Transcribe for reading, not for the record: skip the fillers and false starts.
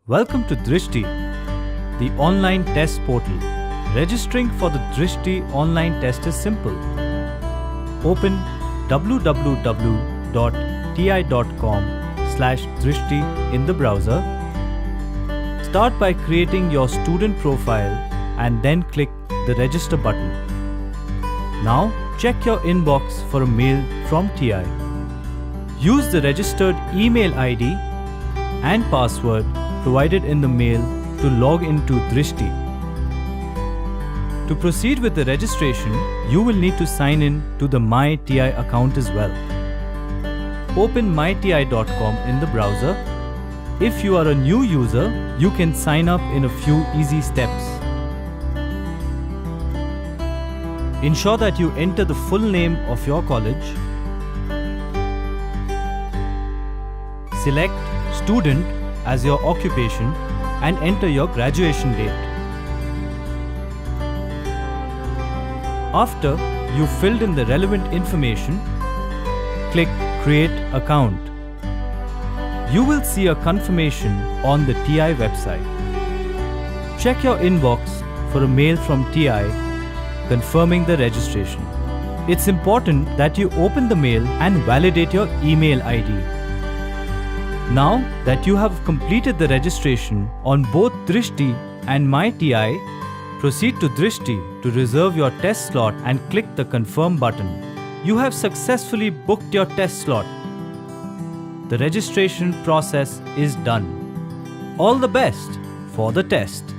Welcome to DrishTI, the online test portal. Registering for the DrishTI online test is simple. Open www.ti.com/DrishTI in the browser. Start by creating your student profile and then click the register button. Now check your inbox for a mail from TI. Use the registered email ID and password provided in the mail to log into DrishTI. To proceed with the registration, you will need to sign in to the MyTI account as well. Open myti.com in the browser. If you are a new user, you can sign up in a few easy steps. Ensure that you enter the full name of your college. Select Student as your occupation and enter your graduation date. After you filled in the relevant information, click Create Account. You will see a confirmation on the TI website. Check your inbox for a mail from TI confirming the registration. It's important that you open the mail and validate your email ID. Now that you have completed the registration on both DrishTI and MyTI, proceed to DrishTI to reserve your test slot and click the Confirm button. You have successfully booked your test slot. The registration process is done. All the best for the test.